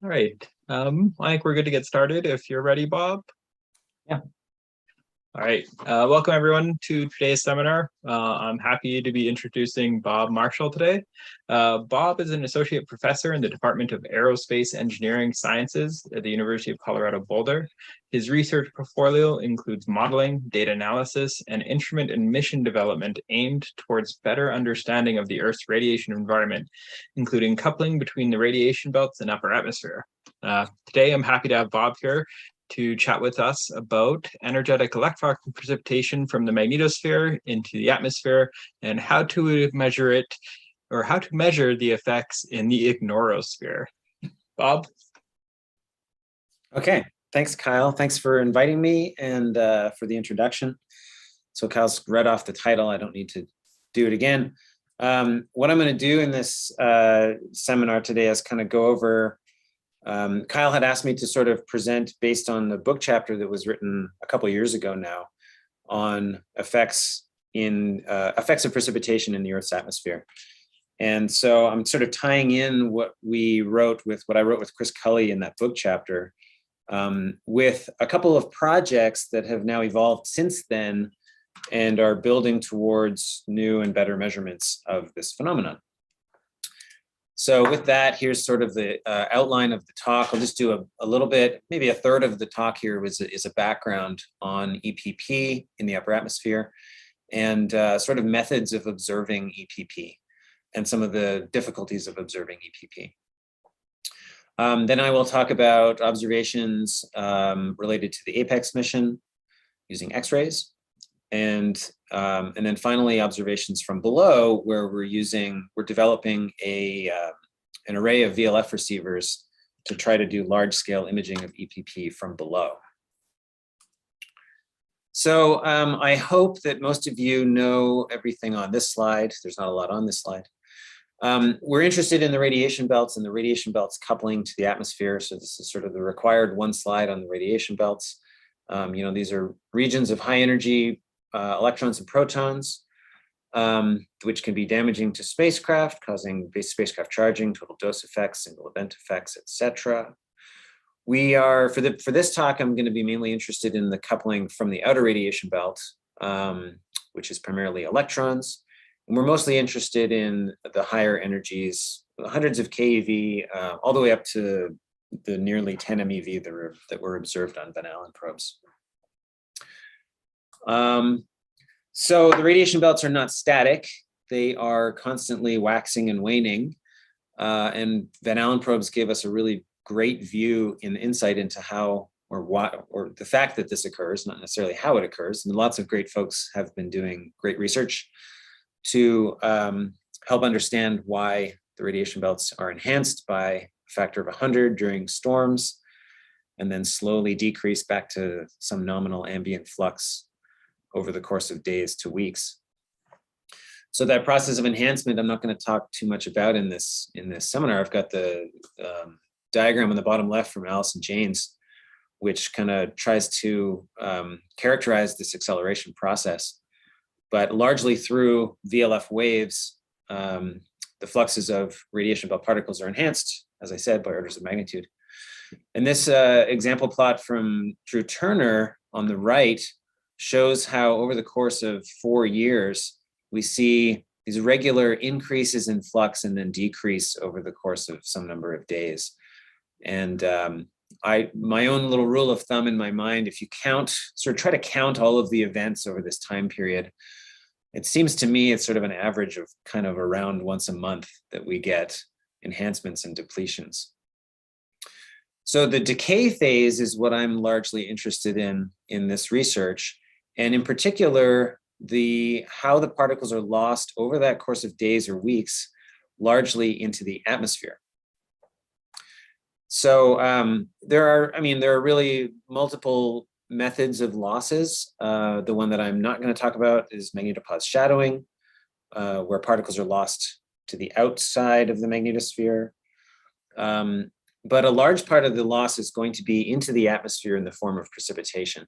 All right. I think we're good to get started if you're ready, Bob. Yeah. All right. Welcome everyone to today's seminar. I'm happy to be introducing Bob Marshall today. Bob is an associate professor in the Department of Aerospace Engineering Sciences at the University of Colorado Boulder. His research portfolio includes modeling, data analysis, and instrument and mission development aimed towards better understanding of the Earth's radiation environment, including coupling between the radiation belts and upper atmosphere. Today, I'm happy to have Bob here to chat with us about energetic electron precipitation from the magnetosphere into the atmosphere and how to measure it, or how to measure the effects in the ignorosphere. Bob? Okay, thanks, Kyle. Thanks for inviting me and for the introduction. So Kyle's read off the title. I don't need to do it again. What I'm going to do in this seminar today is kind of go over Kyle had asked me to sort of present based on the book chapter that was written a couple of years ago now on effects of precipitation in the Earth's atmosphere. And so I'm sort of tying in what I wrote with Chris Cully in that book chapter with a couple of projects that have now evolved since then and are building towards new and better measurements of this phenomenon. So with that, here's sort of the outline of the talk. I'll just do a little bit, maybe a third of the talk here is a background on EPP in the upper atmosphere and sort of methods of observing EPP and some of the difficulties of observing EPP. Then I will talk about observations related to the APEX mission using X-rays. And then finally, observations from below, where we're developing an array of VLF receivers to try to do large-scale imaging of EPP from below. So I hope that most of you know everything on this slide. There's not a lot on this slide. We're interested in the radiation belts and the radiation belts coupling to the atmosphere. So this is sort of the required one slide on the radiation belts. These are regions of high energy electrons and protons, which can be damaging to spacecraft, causing base spacecraft charging, total dose effects, single event effects, etc. We are, for this talk, I'm going to be mainly interested in the coupling from the outer radiation belt, which is primarily electrons. And we're mostly interested in the higher energies, hundreds of keV, all the way up to the nearly 10 MeV that were observed on Van Allen probes. So the radiation belts are not static. They are constantly waxing and waning. And Van Allen probes gave us a really great view and insight into how or the fact that this occurs, not necessarily how it occurs. And lots of great folks have been doing great research to help understand why the radiation belts are enhanced by a factor of 100 during storms and then slowly decrease back to some nominal ambient flux over the course of days to weeks. So that process of enhancement, I'm not going to talk too much about in this seminar. I've got the diagram on the bottom left from Allison Janes, which kind of tries to characterize this acceleration process. But largely through VLF waves, the fluxes of radiation belt particles are enhanced, as I said, by orders of magnitude. And this example plot from Drew Turner on the right shows how over the course of 4 years, we see these regular increases in flux and then decrease over the course of some number of days. And my own little rule of thumb in my mind, if you try to count all of the events over this time period, it seems to me it's sort of an average of kind of around once a month that we get enhancements and depletions. So the decay phase is what I'm largely interested in this research. And in particular, how the particles are lost over that course of days or weeks, largely into the atmosphere. So there are really multiple methods of losses. The one that I'm not going to talk about is magnetopause shadowing, where particles are lost to the outside of the magnetosphere. But a large part of the loss is going to be into the atmosphere in the form of precipitation.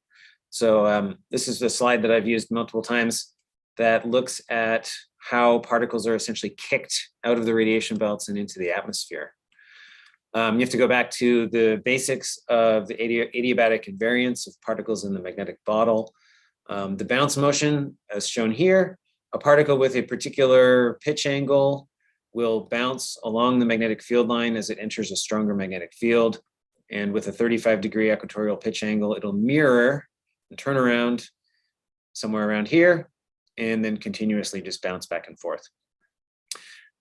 So this is a slide that I've used multiple times that looks at how particles are essentially kicked out of the radiation belts and into the atmosphere. You have to go back to the basics of the adiabatic invariance of particles in the magnetic bottle. The bounce motion, as shown here, a particle with a particular pitch angle will bounce along the magnetic field line as it enters a stronger magnetic field. And with a 35-degree equatorial pitch angle, it'll mirror and turn around somewhere around here, and then continuously just bounce back and forth.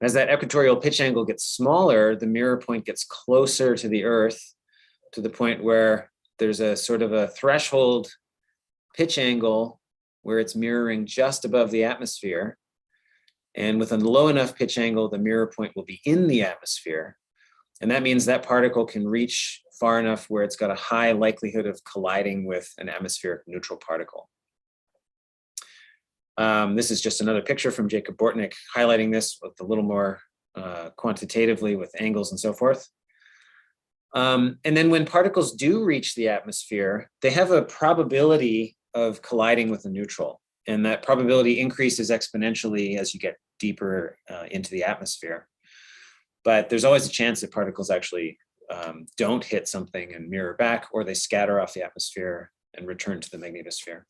As that equatorial pitch angle gets smaller, the mirror point gets closer to the Earth, to the point where there's a sort of a threshold pitch angle where it's mirroring just above the atmosphere. And with a low enough pitch angle, the mirror point will be in the atmosphere. And that means that particle can reach far enough where it's got a high likelihood of colliding with an atmospheric neutral particle. This is just another picture from Jacob Bortnick highlighting this with a little more quantitatively with angles and so forth. And then when particles do reach the atmosphere, they have a probability of colliding with a neutral. And that probability increases exponentially as you get deeper into the atmosphere. But there's always a chance that particles actually don't hit something and mirror back, or they scatter off the atmosphere and return to the magnetosphere.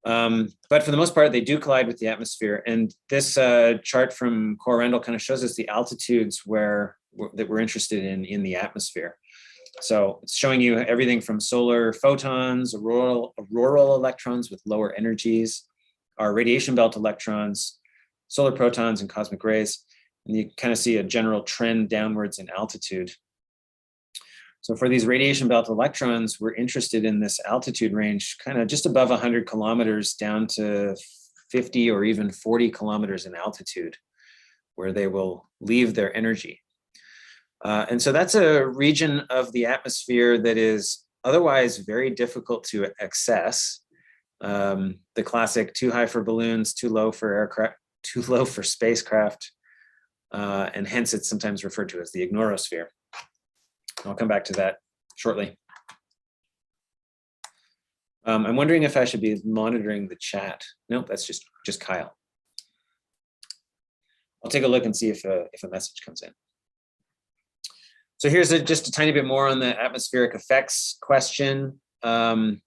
But for the most part, they do collide with the atmosphere. And this chart from Cor Rendell kind of shows us the altitudes that we're interested in the atmosphere. So it's showing you everything from solar photons, auroral electrons with lower energies, our radiation belt electrons, solar protons, and cosmic rays. And you kind of see a general trend downwards in altitude. So for these radiation belt electrons, we're interested in this altitude range, kind of just above 100 kilometers down to 50 or even 40 kilometers in altitude, where they will leave their energy. And so that's a region of the atmosphere that is otherwise very difficult to access. The classic too high for balloons, too low for aircraft, too low for spacecraft, and hence it's sometimes referred to as the ignorosphere. I'll come back to that shortly. I'm wondering if I should be monitoring the chat. Nope, that's just Kyle. I'll take a look and see if a message comes in. So here's just a tiny bit more on the atmospheric effects question. The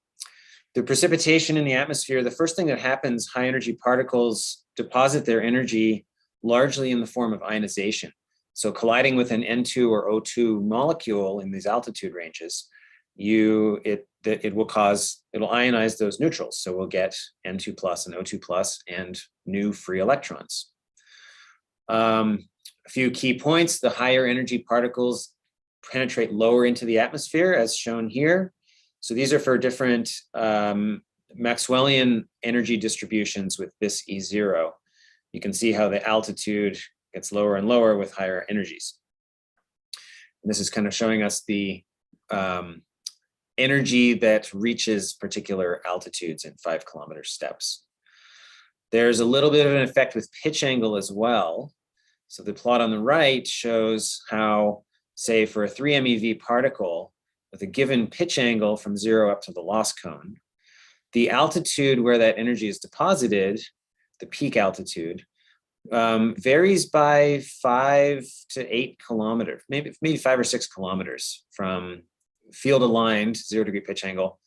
precipitation in the atmosphere, the first thing that happens, high energy particles deposit their energy largely in the form of ionization. So colliding with an N2 or O2 molecule in these altitude ranges, it'll ionize those neutrals. So we'll get N2 plus and O2 plus and new free electrons. A few key points: the higher energy particles penetrate lower into the atmosphere, as shown here. So these are for different Maxwellian energy distributions with this E0. You can see how the altitude gets lower and lower with higher energies. And this is kind of showing us the energy that reaches particular altitudes in 5 kilometer steps. There's a little bit of an effect with pitch angle as well. So the plot on the right shows how, say, for a 3 MeV particle with a given pitch angle from 0 up to the loss cone, the altitude where that energy is deposited, the peak altitude, varies by 5 to 8 kilometers, maybe 5 or 6 kilometers from field aligned 0 degree pitch angle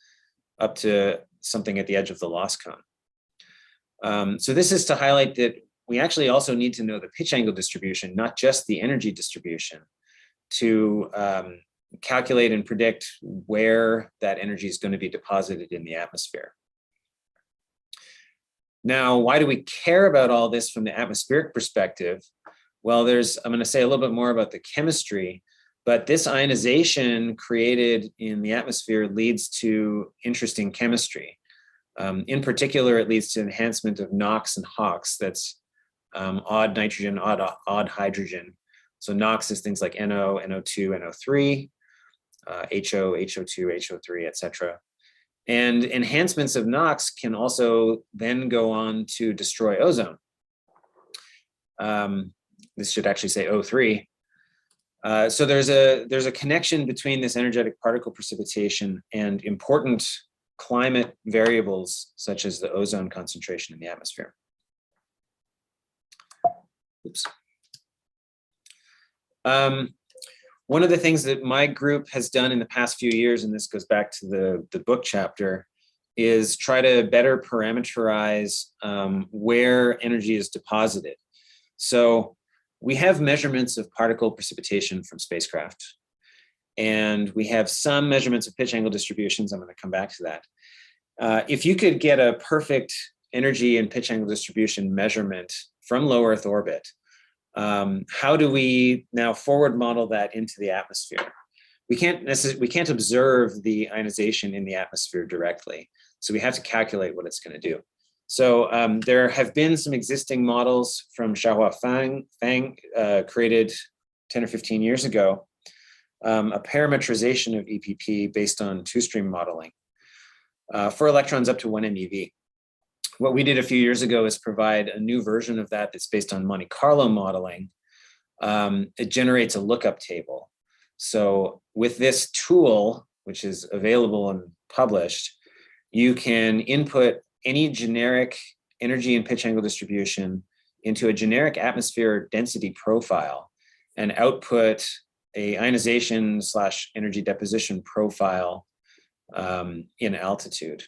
up to something at the edge of the loss cone. So this is to highlight that we actually also need to know the pitch angle distribution, not just the energy distribution, to calculate and predict where that energy is going to be deposited in the atmosphere. Now, why do we care about all this from the atmospheric perspective? Well, I'm going to say a little bit more about the chemistry, but this ionization created in the atmosphere leads to interesting chemistry. In particular, it leads to enhancement of NOx and HOX, that's odd nitrogen, odd hydrogen. So NOx is things like NO, NO2, NO3, HO, HO2, HO3, etc. And enhancements of NOx can also then go on to destroy ozone. This should actually say O3. So there's a connection between this energetic particle precipitation and important climate variables such as the ozone concentration in the atmosphere. Oops. One of the things that my group has done in the past few years, and this goes back to the book chapter, is try to better parameterize where energy is deposited. So we have measurements of particle precipitation from spacecraft, and we have some measurements of pitch angle distributions. I'm going to come back to that. If you could get a perfect energy and pitch angle distribution measurement from low Earth orbit, how do we now forward model that into the atmosphere? We can't observe the ionization in the atmosphere directly, so we have to calculate what it's going to do. So there have been some existing models from Xiaohua Fang created 10 or 15 years ago, a parametrization of EPP based on two-stream modeling for electrons up to 1 MeV. What we did a few years ago is provide a new version of that that's based on Monte Carlo modeling. It generates a lookup table. So with this tool, which is available and published, you can input any generic energy and pitch angle distribution into a generic atmosphere density profile and output a ionization / energy deposition profile in altitude.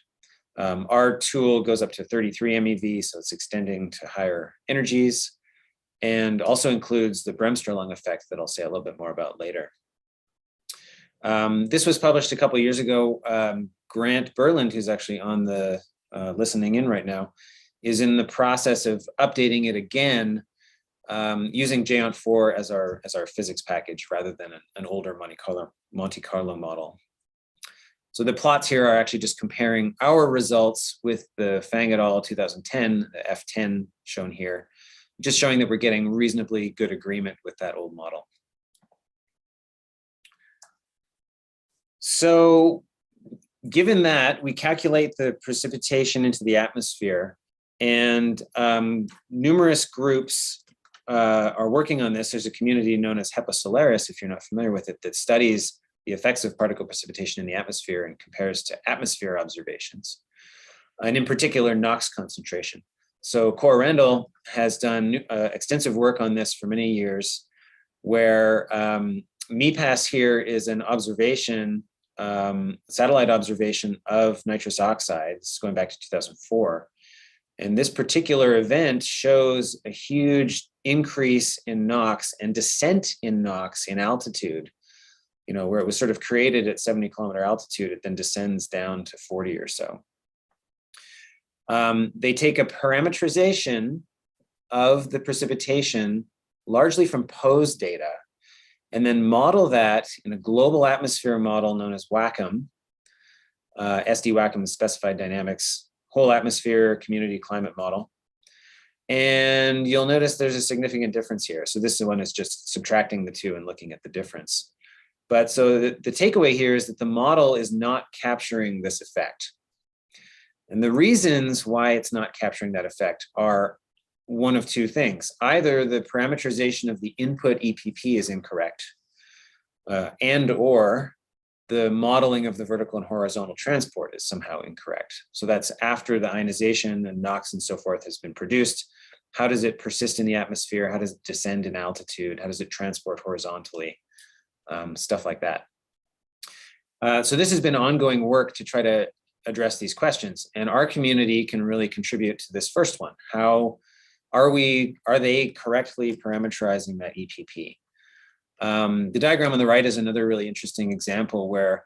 Our tool goes up to 33 MeV, so it's extending to higher energies, and also includes the Bremsstrahlung effect that I'll say a little bit more about later. This was published a couple of years ago. Grant Berland, who's actually on the listening in right now, is in the process of updating it again using JAONT 4 as our physics package rather than an older Monte Carlo model. So the plots here are actually just comparing our results with the Fang et al. 2010, the F10 shown here, just showing that we're getting reasonably good agreement with that old model. So given that, we calculate the precipitation into the atmosphere, and numerous groups are working on this. There's a community known as HEPA Solaris, if you're not familiar with it, that studies the effects of particle precipitation in the atmosphere and compares to atmosphere observations, and in particular, NOx concentration. So Cora Randall has done extensive work on this for many years, where MePass here is an observation, satellite observation of nitrous oxide. This is going back to 2004. And this particular event shows a huge increase in NOx and descent in NOx in altitude. You know, where it was sort of created at 70-kilometer altitude, it then descends down to 40 or so. They take a parametrization of the precipitation, largely from POSE data, and then model that in a global atmosphere model known as WACCM, SD-WACCM specified dynamics, whole atmosphere community climate model. And you'll notice there's a significant difference here. So this one is just subtracting the two and looking at the difference. But so the takeaway here is that the model is not capturing this effect. And the reasons why it's not capturing that effect are one of two things. Either the parameterization of the input EPP is incorrect, and or the modeling of the vertical and horizontal transport is somehow incorrect. So that's after the ionization and NOx and so forth has been produced. How does it persist in the atmosphere? How does it descend in altitude? How does it transport horizontally? Stuff like that. So this has been ongoing work to try to address these questions, and our community can really contribute to this first one. How are they correctly parameterizing that EPP? The diagram on the right is another really interesting example where,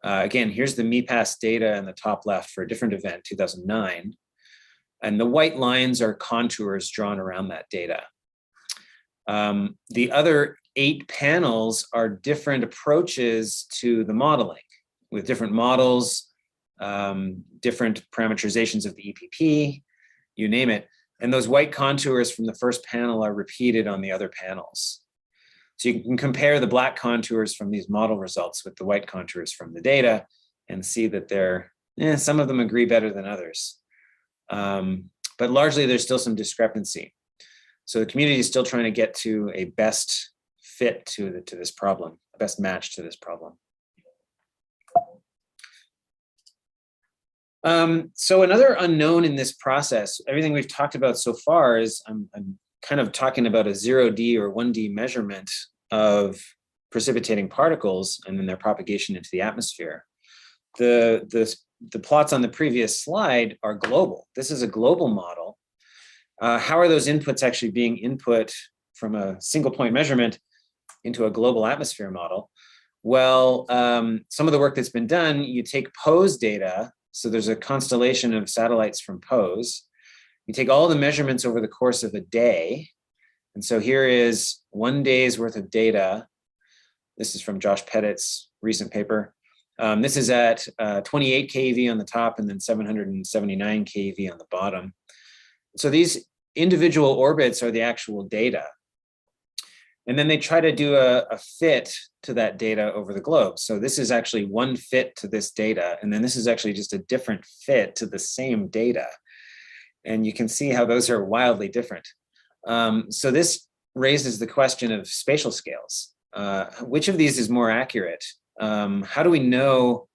again, here's the MePass data in the top left for a different event, 2009, and the white lines are contours drawn around that data. The other 8 panels are different approaches to the modeling with different models, different parameterizations of the EPP, you name it. And those white contours from the first panel are repeated on the other panels. So you can compare the black contours from these model results with the white contours from the data and see that some of them agree better than others. But largely there's still some discrepancy. So the community is still trying to get to a best fit to this problem, a best match to this problem. So another unknown in this process, everything we've talked about so far is I'm kind of talking about a 0D or 1D measurement of precipitating particles and then their propagation into the atmosphere. The plots on the previous slide are global. This is a global model. How are those inputs actually being input from a single point measurement into a global atmosphere model? Well, some of the work that's been done, you take POSE data. So there's a constellation of satellites from POSE. You take all the measurements over the course of a day. And so here is 1 day's worth of data. This is from Josh Pettit's recent paper. This is at 28 keV on the top and then 779 keV on the bottom. So these individual orbits are the actual data. And then they try to do a fit to that data over the globe. So this is actually one fit to this data. And then this is actually just a different fit to the same data. And you can see how those are wildly different. So this raises the question of spatial scales. Which of these is more accurate? How do we know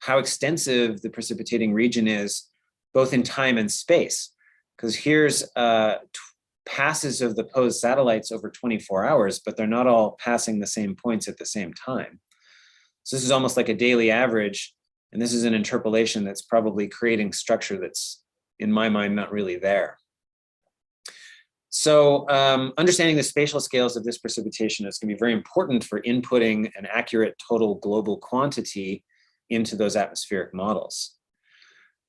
how extensive the precipitating region is, both in time and space? Because here's passes of the POSE satellites over 24 hours, but they're not all passing the same points at the same time. So this is almost like a daily average, and this is an interpolation that's probably creating structure that's, in my mind, not really there. So understanding the spatial scales of this precipitation is going to be very important for inputting an accurate total global quantity into those atmospheric models.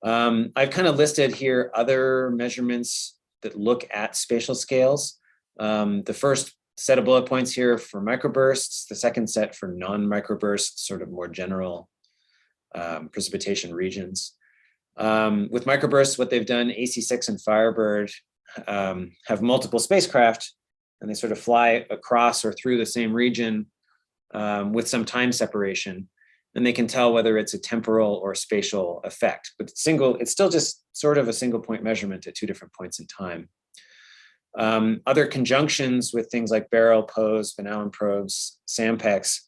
I've kind of listed here other measurements that look at spatial scales. The first set of bullet points here for microbursts, the second set for non-microbursts, sort of more general precipitation regions. With microbursts, what they've done, AC6 and Firebird have multiple spacecraft, and they sort of fly across or through the same region with some time separation. And they can tell whether it's a temporal or spatial effect, but it's still just sort of a single point measurement at 2 different points in time. Other conjunctions with things like Barrel, POSE, Van Allen probes, SAMPEX,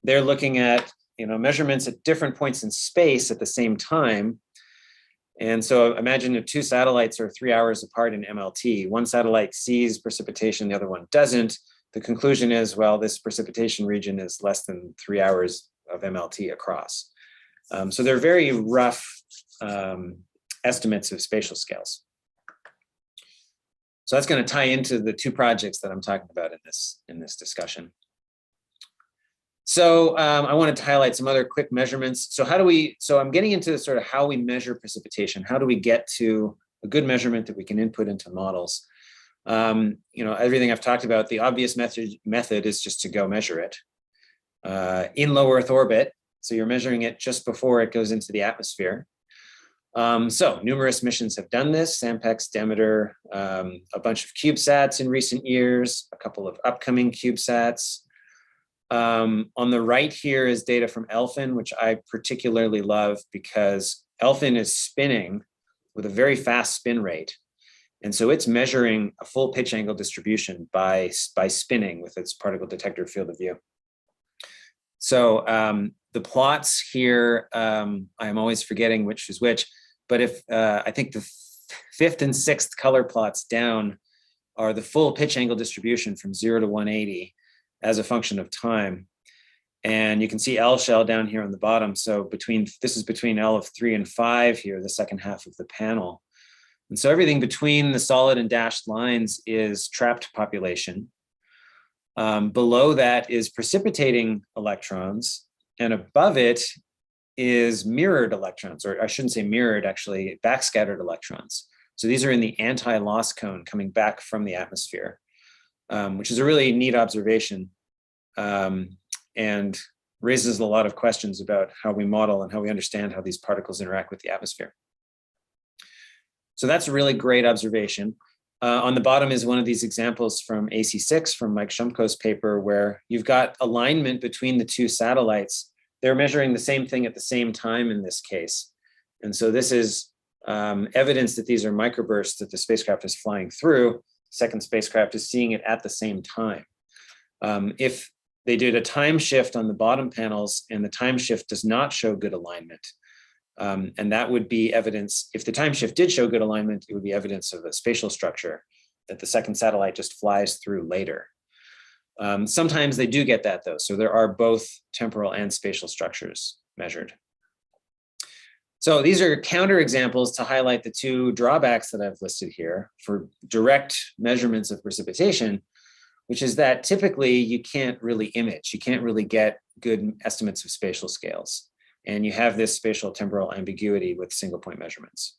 they're looking at measurements at different points in space at the same time. And so imagine if 2 satellites are 3 hours apart in MLT. One satellite sees precipitation, the other one doesn't. The conclusion is, well, this precipitation region is less than 3 hours of MLT across. So they're very rough estimates of spatial scales. So that's going to tie into the 2 projects that I'm talking about in this discussion. So I wanted to highlight some other quick measurements. So I'm getting into sort of how we measure precipitation. How do we get to a good measurement that we can input into models? Everything I've talked about, the obvious method is just to go measure it in low Earth orbit. So you're measuring it just before it goes into the atmosphere. So numerous missions have done this, SAMPEX, Demeter, a bunch of CubeSats in recent years, a couple of upcoming CubeSats. On the right here is data from ELFIN, which I particularly love because ELFIN is spinning with a very fast spin rate. And so it's measuring a full pitch angle distribution by spinning with its particle detector field of view. So the plots here, I'm always forgetting which is which, but if I think the 5th and 6th color plots down are the full pitch angle distribution from 0 to 180 as a function of time. And you can see L shell down here on the bottom. So this is between L of 3 and 5 here, the second half of the panel. And so everything between the solid and dashed lines is trapped population. Below that is precipitating electrons, and above it is mirrored electrons, or I shouldn't say mirrored, actually, backscattered electrons. So these are in the anti-loss cone coming back from the atmosphere, which is a really neat observation and raises a lot of questions about how we model and how we understand how these particles interact with the atmosphere. So that's a really great observation. On the bottom is one of these examples from AC6 from Mike Shumko's paper where you've got alignment between the 2 satellites. They're measuring the same thing at the same time in this case. And so this is evidence that these are microbursts that the spacecraft is flying through. Second spacecraft is seeing it at the same time. If they did a time shift on the bottom panels and the time shift does not show good alignment, and that would be evidence, if the time shift did show good alignment, it would be evidence of a spatial structure that the second satellite just flies through later. Sometimes they do get that though. So there are both temporal and spatial structures measured. So these are counterexamples to highlight the two drawbacks that I've listed here for direct measurements of precipitation, which is that typically you can't really image, you can't really get good estimates of spatial scales. And you have this spatial temporal ambiguity with single point measurements.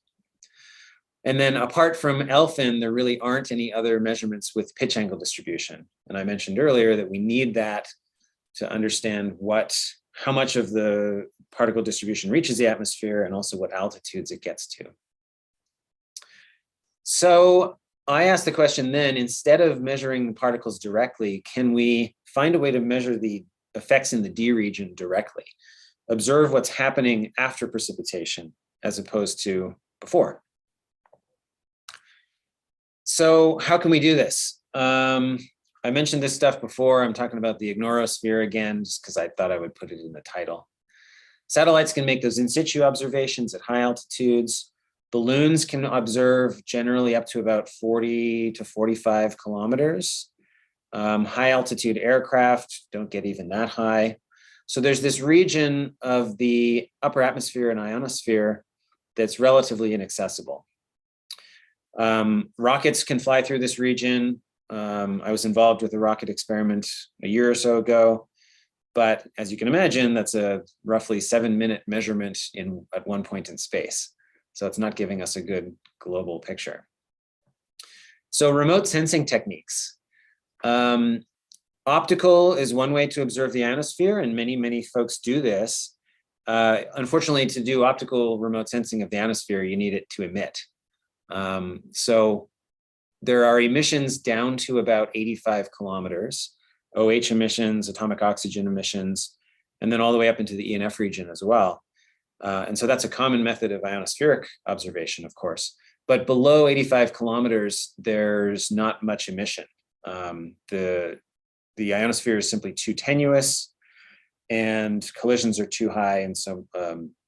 And then apart from ELFIN, there really aren't any other measurements with pitch angle distribution. And I mentioned earlier that we need that to understand how much of the particle distribution reaches the atmosphere and also what altitudes it gets to. So I asked the question then, instead of measuring particles directly, can we find a way to measure the effects in the D region directly? Observe what's happening after precipitation as opposed to before. So how can we do this? I mentioned this stuff before. I'm talking about the Magnetosphere again, just because I thought I would put it in the title. Satellites can make those in situ observations at high altitudes. Balloons can observe generally up to about 40 to 45 kilometers. High altitude aircraft don't get even that high. So there's this region of the upper atmosphere and ionosphere that's relatively inaccessible. Rockets can fly through this region. I was involved with a rocket experiment a year or so ago, but as you can imagine, that's a roughly 7-minute measurement at one point in space. So it's not giving us a good global picture. So remote sensing techniques. Optical is one way to observe the ionosphere, and many folks do this. Unfortunately, to do optical remote sensing of the ionosphere, you need it to emit. So there are emissions down to about 85 kilometers, OH emissions, atomic oxygen emissions, and then all the way up into the ENF region as well. And so that's a common method of ionospheric observation, of course. But below 85 kilometers, there's not much emission. The ionosphere is simply too tenuous and collisions are too high, and so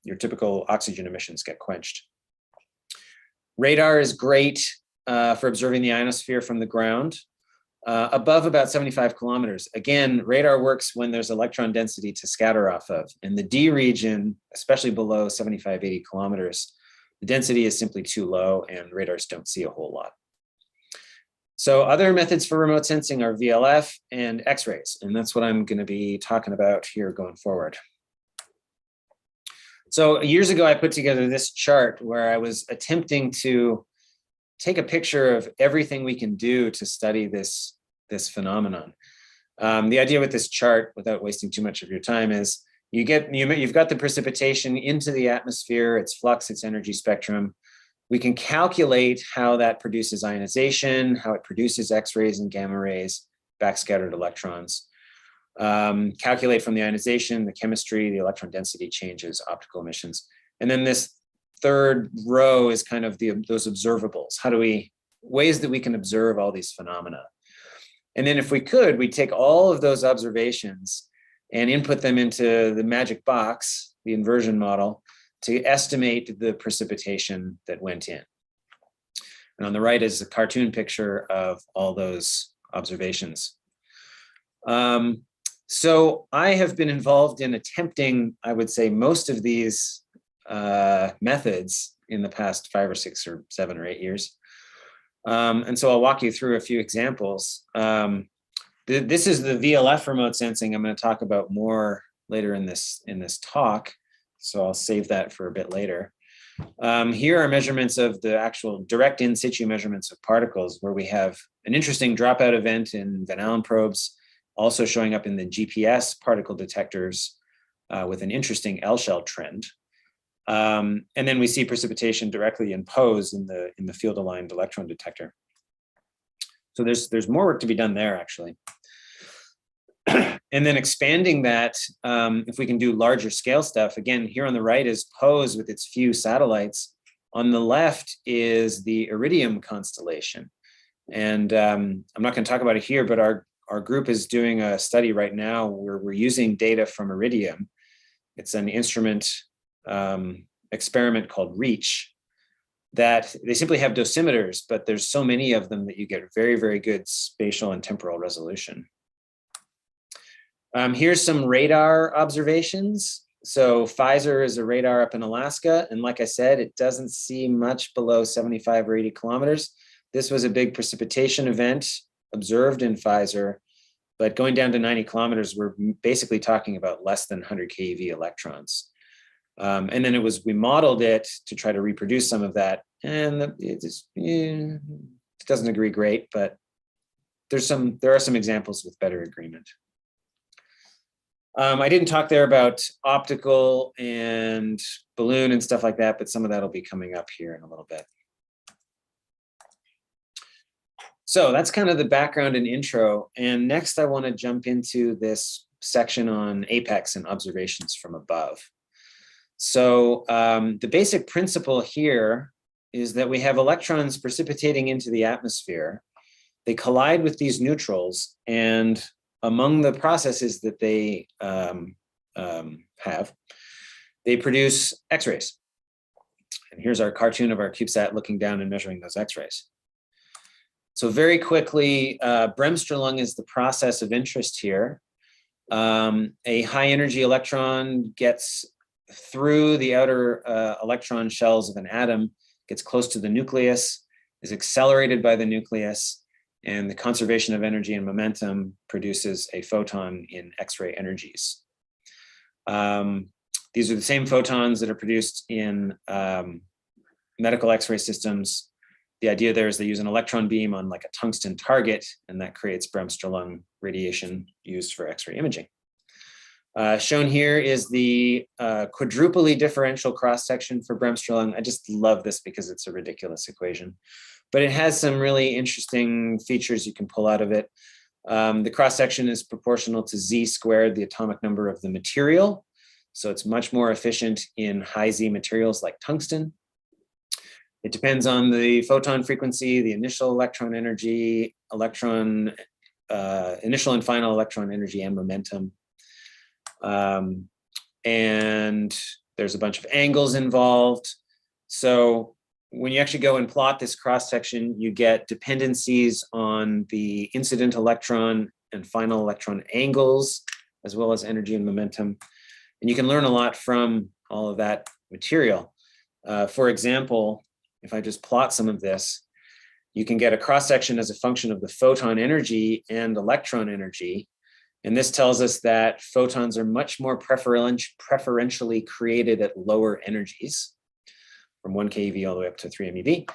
your typical oxygen emissions get quenched. Radar is great for observing the ionosphere from the ground above about 75 kilometers. Again, radar works when there's electron density to scatter off of. In the D region, especially below 75, 80 kilometers, the density is simply too low and radars don't see a whole lot. So other methods for remote sensing are VLF and X-rays, and that's what I'm going to be talking about here going forward. So years ago, I put together this chart where I was attempting to take a picture of everything we can do to study this phenomenon. The idea with this chart, without wasting too much of your time, is you've got the precipitation into the atmosphere, its flux, its energy spectrum. We can calculate how that produces ionization, how it produces X-rays and gamma rays, backscattered electrons. Calculate from the ionization, the chemistry, the electron density changes, optical emissions. And then this third row is kind of those observables. Ways that we can observe all these phenomena. And then if we could, we'd take all of those observations and input them into the magic box, the inversion model, to estimate the precipitation that went in. And on the right is a cartoon picture of all those observations. So I have been involved in attempting, I would say, most of these methods in the past 5 or 6 or 7 or 8 years. And so I'll walk you through a few examples. This is the VLF remote sensing I'm going to talk about more later in this talk. So I'll save that for a bit later. Here are measurements of the actual direct in situ measurements of particles, where we have an interesting dropout event in Van Allen probes, also showing up in the GPS particle detectors with an interesting L-shell trend. And then we see precipitation directly in POSE in the field-aligned electron detector. So there's more work to be done there, actually. And then expanding that, if we can do larger scale stuff, again, here on the right is POSE with its few satellites. On the left is the Iridium constellation. And I'm not going to talk about it here, but our group is doing a study right now where we're using data from Iridium. It's an instrument experiment called REACH that they simply have dosimeters, but there's so many of them that you get very, very good spatial and temporal resolution. Here's some radar observations. So Pfizer is a radar up in Alaska. And like I said, it doesn't see much below 75 or 80 kilometers. This was a big precipitation event observed in Pfizer, but going down to 90 kilometers, we're basically talking about less than 100 keV electrons. And then we modeled it to try to reproduce some of that. And it doesn't agree great, but there are some examples with better agreement. I didn't talk there about optical and balloon and stuff like that, but some of that will be coming up here in a little bit. So that's kind of the background and intro. And next I want to jump into this section on apex and observations from above. So the basic principle here is that we have electrons precipitating into the atmosphere. They collide with these neutrals, and among the processes that they have, they produce X-rays. And here's our cartoon of our CubeSat looking down and measuring those X-rays. So very quickly, Bremsstrahlung is the process of interest here. A high energy electron gets through the outer electron shells of an atom, gets close to the nucleus, is accelerated by the nucleus, and the conservation of energy and momentum produces a photon in X-ray energies. These are the same photons that are produced in medical X-ray systems. The idea there is they use an electron beam on like a tungsten target, and that creates Bremsstrahlung radiation used for X-ray imaging. Shown here is the quadruply differential cross-section for Bremsstrahlung. I just love this because it's a ridiculous equation, but it has some really interesting features you can pull out of it. The cross-section is proportional to Z squared, the atomic number of the material. So it's much more efficient in high Z materials like tungsten. It depends on the photon frequency, the initial electron energy, initial and final electron energy and momentum. And there's a bunch of angles involved. So when you actually go and plot this cross-section, you get dependencies on the incident electron and final electron angles, as well as energy and momentum. And you can learn a lot from all of that material. For example, if I just plot some of this, you can get a cross-section as a function of the photon energy and electron energy. And this tells us that photons are much more preferentially created at lower energies, from 1 keV all the way up to 3 MeV.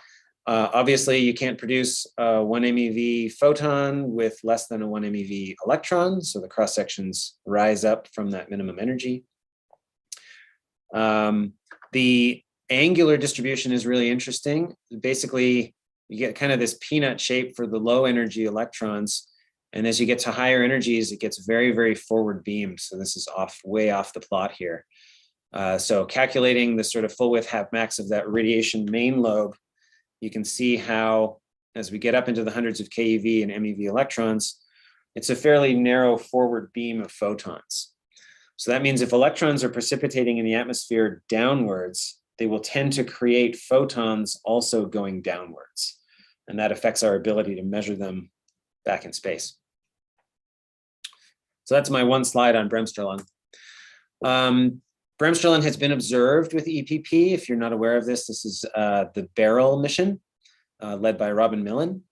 Obviously, you can't produce a 1 MeV photon with less than a 1 MeV electron, so the cross-sections rise up from that minimum energy. The angular distribution is really interesting. Basically, you get kind of this peanut shape for the low energy electrons. And as you get to higher energies, it gets very, very forward beamed. So this is way off the plot here. So calculating the sort of full width half max of that radiation main lobe, you can see how, as we get up into the hundreds of keV and MeV electrons, it's a fairly narrow forward beam of photons. So that means if electrons are precipitating in the atmosphere downwards, they will tend to create photons also going downwards. And that affects our ability to measure them back in space. So that's my one slide on Bremsstrahlung. Bremsstrahlung has been observed with EPP. If you're not aware of this, this is the Beryl mission led by Robin Millen.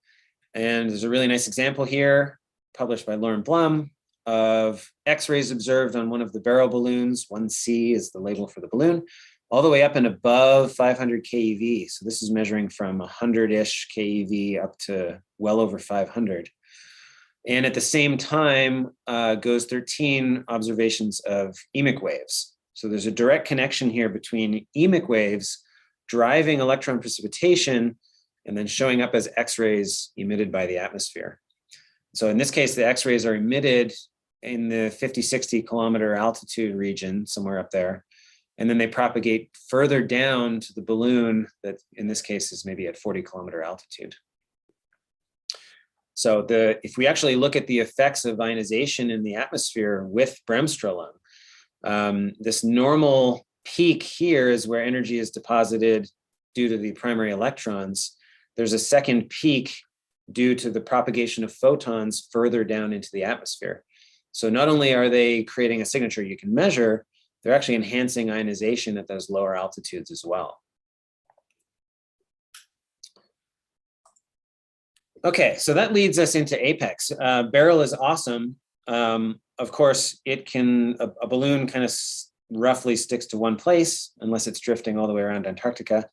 And there's a really nice example here published by Lauren Blum of X-rays observed on one of the Beryl balloons. 1C is the label for the balloon, all the way up and above 500 keV. So this is measuring from 100-ish keV up to well over 500. And at the same time goes 13 observations of emic waves. So there's a direct connection here between emic waves driving electron precipitation and then showing up as X-rays emitted by the atmosphere. So in this case, the X-rays are emitted in the 50, 60 kilometer altitude region, somewhere up there. And then they propagate further down to the balloon that in this case is maybe at 40 kilometer altitude. So if we actually look at the effects of ionization in the atmosphere with Bremsstrahlung, this normal peak here is where energy is deposited due to the primary electrons. There's a second peak due to the propagation of photons further down into the atmosphere. So not only are they creating a signature you can measure, they're actually enhancing ionization at those lower altitudes as well. Okay, so that leads us into apex. Barrel is awesome. Of course, it can, a balloon kind of roughly sticks to one place unless it's drifting all the way around Antarctica.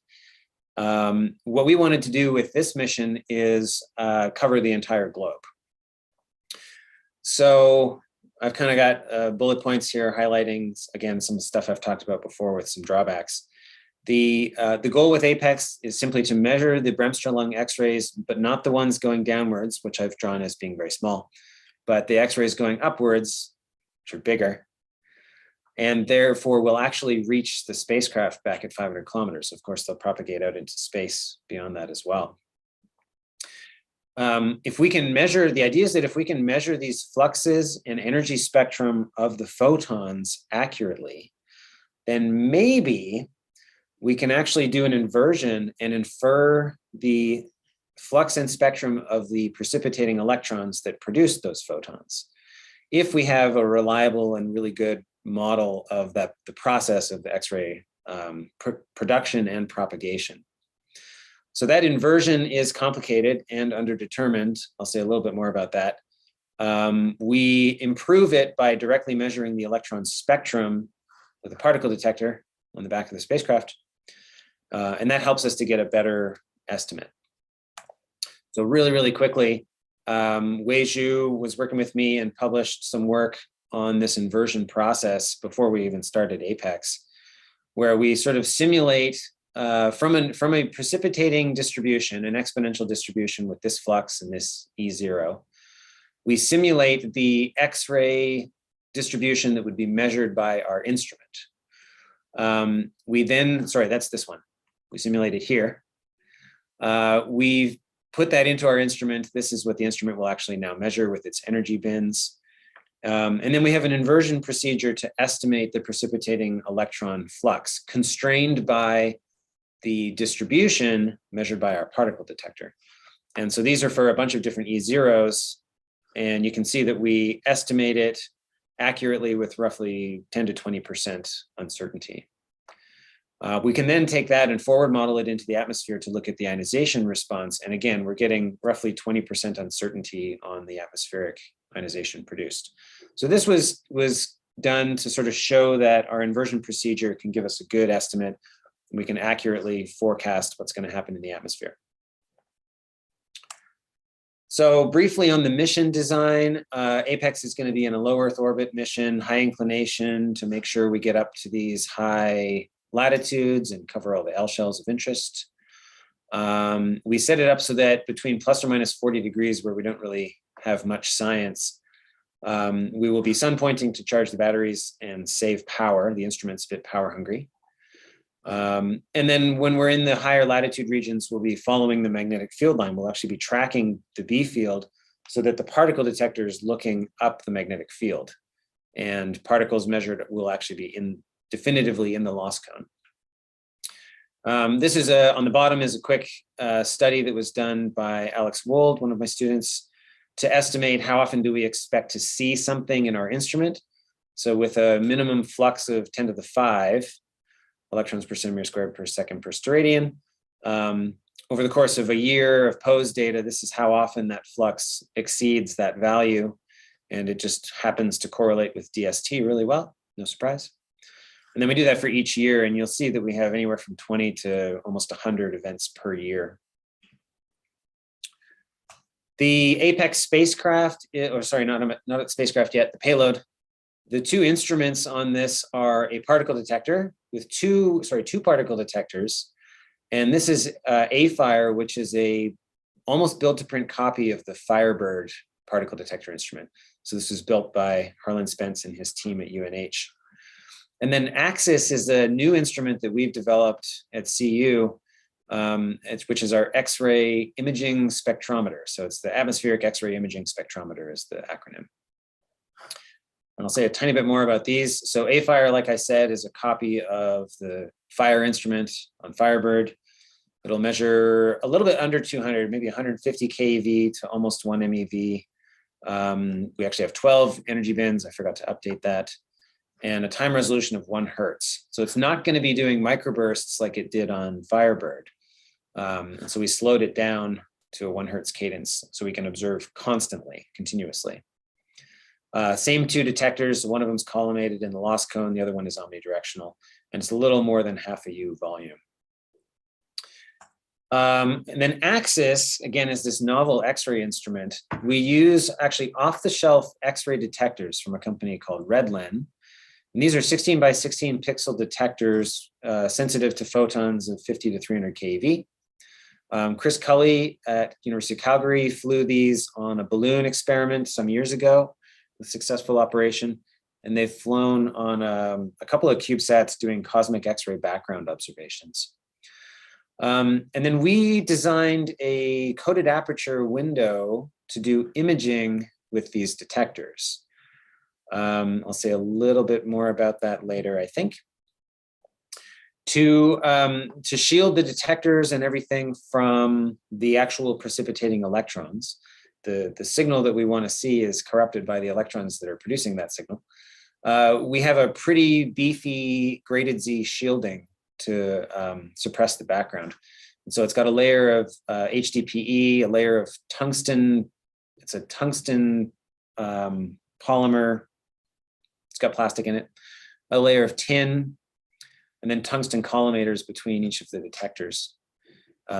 What we wanted to do with this mission is cover the entire globe. So I've kind of got bullet points here highlighting, again, some stuff I've talked about before with some drawbacks. The goal with apex is simply to measure the Bremsstrahlung lung X-rays, but not the ones going downwards, which I've drawn as being very small, but the X-rays going upwards, which are bigger, and therefore will actually reach the spacecraft back at 500 kilometers. Of course, they'll propagate out into space beyond that as well. If we can measure, the idea is that if we can measure these fluxes and energy spectrum of the photons accurately, then maybe we can actually do an inversion and infer the flux and spectrum of the precipitating electrons that produce those photons, if we have a reliable and really good model of that, the process of the X-ray production and propagation. So that inversion is complicated and underdetermined. I'll say a little bit more about that. We improve it by directly measuring the electron spectrum with a particle detector on the back of the spacecraft. And that helps us to get a better estimate. So really quickly, Wei Zhu was working with me and published some work on this inversion process before we even started APEX, where we sort of simulate from a precipitating distribution, an exponential distribution with this flux and this E0, we simulate the X-ray distribution that would be measured by our instrument. We then, sorry, that's this one. We simulate it here. We've put that into our instrument. This is what the instrument will actually now measure with its energy bins. And then we have an inversion procedure to estimate the precipitating electron flux, constrained by the distribution measured by our particle detector. And so these are for a bunch of different E0s. And you can see that we estimate it accurately with roughly 10 to 20% uncertainty. We can then take that and forward model it into the atmosphere to look at the ionization response. And again, we're getting roughly 20% uncertainty on the atmospheric ionization produced. So this was done to sort of show that our inversion procedure can give us a good estimate. We can accurately forecast what's going to happen in the atmosphere. So briefly on the mission design, APEX is going to be in a low Earth orbit mission, high inclination, to make sure we get up to these high latitudes and cover all the L shells of interest. We set it up so that between plus or minus 40 degrees, where we don't really have much science, we will be sun pointing to charge the batteries and save power. The instrument's a bit power hungry. And then when we're in the higher latitude regions, we'll be following the magnetic field line. We'll actually be tracking the B field so that the particle detector is looking up the magnetic field, and particles measured will actually be definitively in the loss cone. This is on the bottom is a quick study that was done by Alex Wold, one of my students, to estimate how often do we expect to see something in our instrument. So with a minimum flux of 10 to the 5 electrons per centimeter squared per second per steradian, over the course of a year of POSE data, this is how often that flux exceeds that value. And it just happens to correlate with DST really well, no surprise. And then we do that for each year, and you'll see that we have anywhere from 20 to almost 100 events per year. The APEX spacecraft, or sorry, not a spacecraft yet, the payload. The two instruments on this are a particle detector with two particle detectors. And this is AFIRE, which is a almost built to print copy of the Firebird particle detector instrument. So this was built by Harlan Spence and his team at UNH. And then AXIS is a new instrument that we've developed at CU, which is our X-ray imaging spectrometer. So it's the atmospheric X-ray imaging spectrometer is the acronym. And I'll say a tiny bit more about these. So AFIRE, like I said, is a copy of the FIRE instrument on Firebird. It'll measure a little bit under 200, maybe 150 keV to almost 1 MeV We actually have 12 energy bins. I forgot to update that. And a time resolution of 1 hertz. So it's not going to be doing microbursts like it did on Firebird. And so we slowed it down to a 1 hertz cadence so we can observe constantly, continuously. Same 2 detectors. One of them is collimated in the loss cone. The other one is omnidirectional. And it's a little more than half a U volume. And then Axis, again, is this novel X-ray instrument. We use actually off-the-shelf X-ray detectors from a company called Redlen. And these are 16 by 16 pixel detectors, sensitive to photons of 50 to 300 keV. Chris Cully at University of Calgary flew these on a balloon experiment some years ago, with successful operation. And they've flown on a couple of CubeSats doing cosmic X-ray background observations. And then we designed a coated aperture window to do imaging with these detectors. I'll say a little bit more about that later, I think. To shield the detectors and everything from the actual precipitating electrons, the signal that we want to see is corrupted by the electrons that are producing that signal. We have a pretty beefy graded Z shielding to suppress the background. And so it's got a layer of HDPE, a layer of tungsten. It's a tungsten polymer. It's got plastic in it, a layer of tin, and then tungsten collimators between each of the detectors.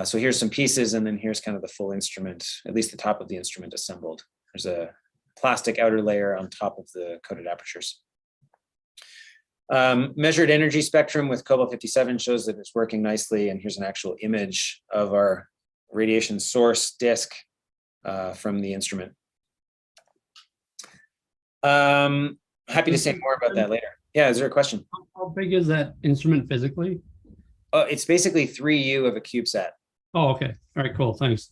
So here's some pieces, and then here's kind of the full instrument, at least the top of the instrument assembled. There's a plastic outer layer on top of the coated apertures. Measured energy spectrum with cobalt-57 shows that it's working nicely, and here's an actual image of our radiation source disk from the instrument. Happy to say more about that later. Yeah, is there a question? How big is that instrument physically? It's basically 3U of a CubeSat. Oh, okay. All right, cool. Thanks.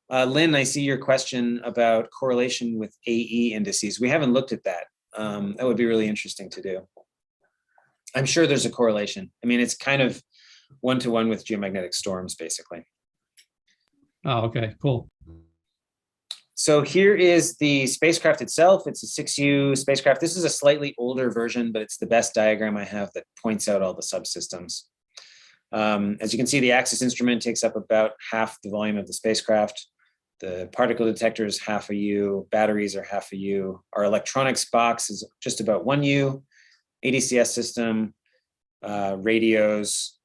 Lynn, I see your question about correlation with AE indices. We haven't looked at that. That would be really interesting to do. I'm sure there's a correlation. I mean, it's kind of one-to-one with geomagnetic storms, basically. Oh, okay, cool. So here is the spacecraft itself. It's a 6U spacecraft. This is a slightly older version, but it's the best diagram I have that points out all the subsystems. As you can see, the Axis instrument takes up about half the volume of the spacecraft. The particle detector is half a U, batteries are half a U. Our electronics box is just about 1 U, ADCS system, radios,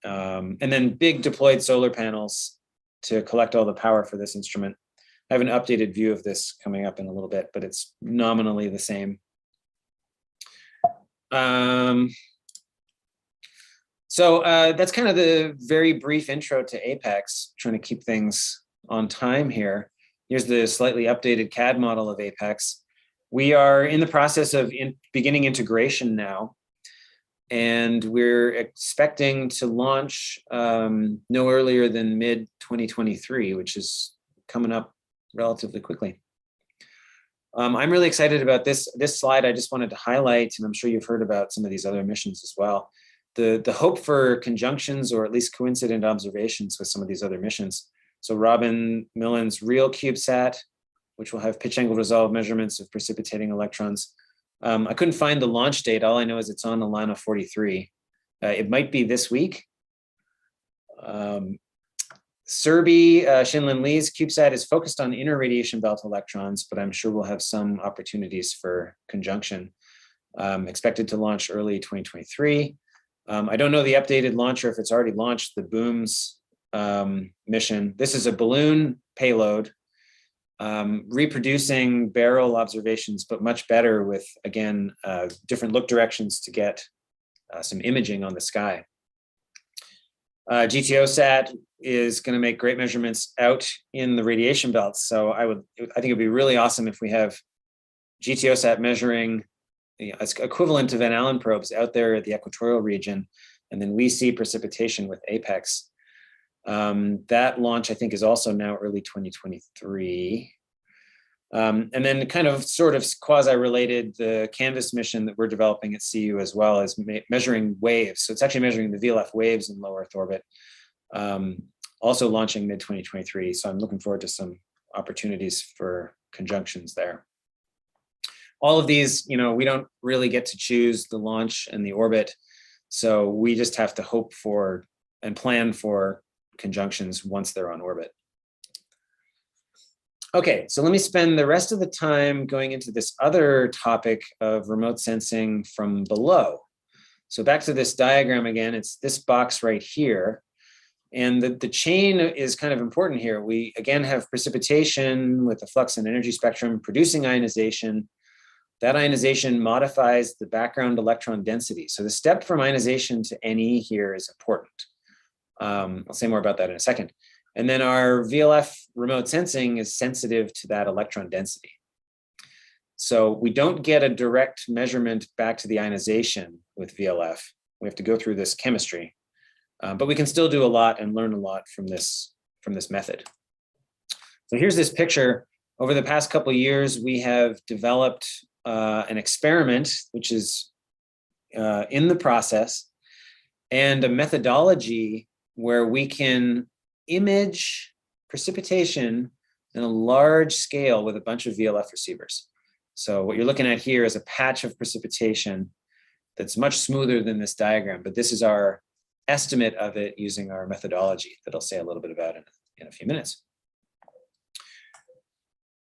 and then big deployed solar panels to collect all the power for this instrument. I have an updated view of this coming up in a little bit, but it's nominally the same. So that's kind of the very brief intro to APEX, trying to keep things on time here. Here's the slightly updated CAD model of APEX. We are in the process of beginning integration now, and we're expecting to launch no earlier than mid-2023, which is coming up relatively quickly. I'm really excited about this slide. I just wanted to highlight, and I'm sure you've heard about some of these other missions as well, the hope for conjunctions or at least coincident observations with some of these other missions. So Robin Millen's real CubeSat, which will have pitch angle resolve measurements of precipitating electrons. I couldn't find the launch date. All I know is it's on Alana 43. It might be this week. Serbi Shinlin Lee's CubeSat is focused on inner radiation belt electrons, but I'm sure we'll have some opportunities for conjunction. Expected to launch early 2023. I don't know the updated launcher, if it's already launched, the BOOMS mission. This is a balloon payload, reproducing barrel observations, but much better with, again, different look directions to get some imaging on the sky. GTOSat is going to make great measurements out in the radiation belts. So I think it'd be really awesome if we have GTOSat measuring, it's equivalent to Van Allen probes out there at the equatorial region, and then we see precipitation with APEX. That launch, I think, is also now early 2023. And then kind of sort of quasi-related, the Canvas mission that we're developing at CU as well is measuring waves. So it's actually measuring the VLF waves in low Earth orbit, also launching mid-2023. So I'm looking forward to some opportunities for conjunctions there. All of these, we don't really get to choose the launch and the orbit. So we just have to hope for and plan for conjunctions once they're on orbit. Okay, so let me spend the rest of the time going into this other topic of remote sensing from below. So back to this diagram again, it's this box right here. And the chain is kind of important here. We again have precipitation with the flux and energy spectrum producing ionization. That ionization modifies the background electron density. So the step from ionization to Ne here is important. I'll say more about that in a second. And then our VLF remote sensing is sensitive to that electron density. So we don't get a direct measurement back to the ionization with VLF. We have to go through this chemistry, but we can still do a lot and learn a lot from this method. So here's this picture. Over the past couple of years, we have developed an experiment, which is in the process, and a methodology where we can image precipitation in a large scale with a bunch of VLF receivers. So what you're looking at here is a patch of precipitation that's much smoother than this diagram, but this is our estimate of it using our methodology that I'll say a little bit about in a few minutes.